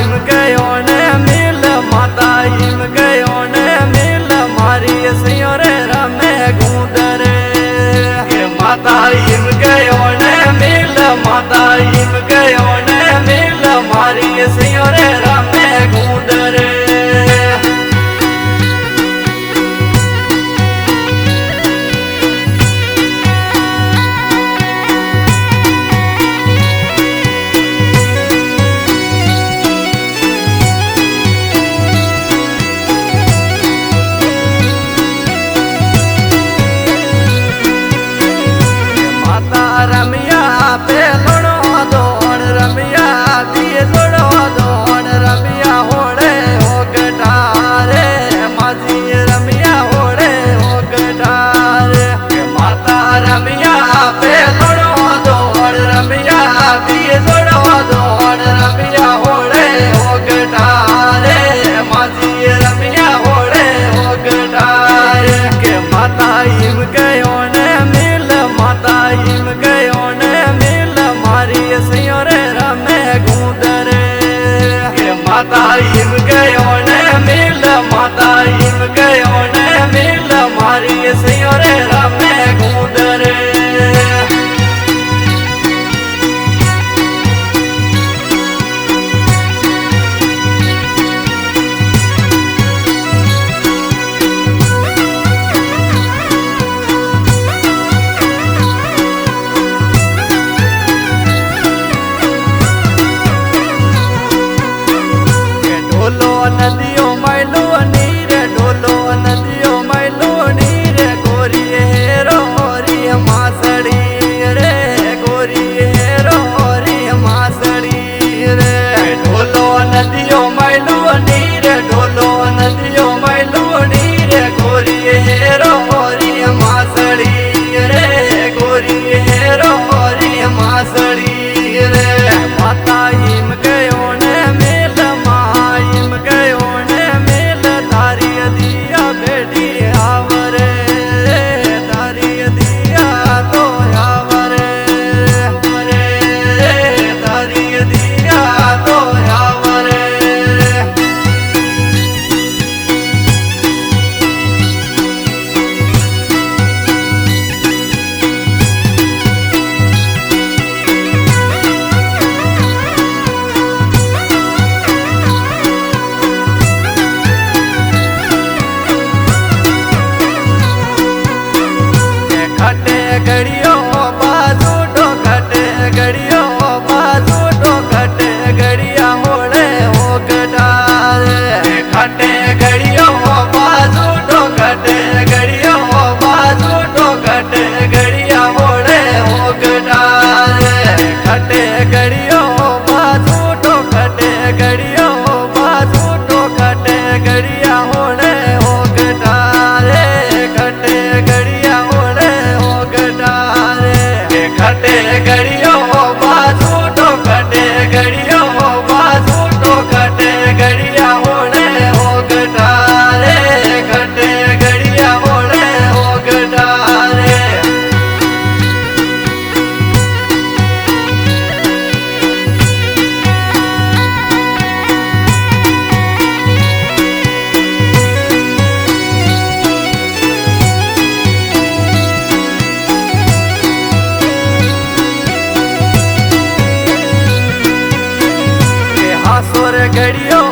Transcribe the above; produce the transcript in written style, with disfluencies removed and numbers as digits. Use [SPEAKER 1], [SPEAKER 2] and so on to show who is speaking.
[SPEAKER 1] इम गयो ने मिल माता इम गयो ने मिल मारी सियो रे रमे गूंदर माता इम गयो ने मिल माता इम गयो ने मिल मारी सियो रे रमे गूंदर रमिया पे लोड़ो दौड़ रमिया दिए लोड़ो दौड़ रमिया होड़े हो गटारे माजी रमिया होड़े हो गटारे माता रमिया पे लोड़ो दौड़ रमिया दिए लोड़ो दौड़ रमिया होड़े हो गटारे माजी रमिया होड़े हो गटारे के माता इम गयो ने मिल माता इम गयो ने मिल मारी सियो रे रमे गूंदर माता इम गयो ने मिल माता इम गयो ने मिल मारी सियो रे रमे गूंदर ढोलो नदियों मैलो नीर ढोलो नदियों मैलो नीर गोरी हेरो होरी मासड़ी रे गोरी हेरो होरी मासड़ी रे ढोलो नदियों मैलो नीर ढोलो नदियों मैलो नीर गोरी हेरो होरी मासड़ी रे गोरी हेरो होरी मासड़ी रे माता इम गयो ने मिल माइम गयो ने मिल तारी दिया बेटी आवरे तारी दिया तो आवरे तारी दिया तो आवरे खटे गड़ियों बाजू तो खटे गड़ियों बाजू तो खटे गड़िया होड़े हो गटारे खटे गड़ियों बाजू तो खटे गड़ियों बाजू तो खटे गड़िया होड़े हो गटारे खटे गड़ियों बाजू तो खटे गड़ियों बाजू तो खटे गड़िया होड़े हो गटारे खटे गड़िया होड़े खटे गड़ियों बाजू तो खटे गड़ियों बाजू तो खटे गड़िया होड़े हो गटारे खटे गड़िया होड़े हो गटारे हासुर गड़ियों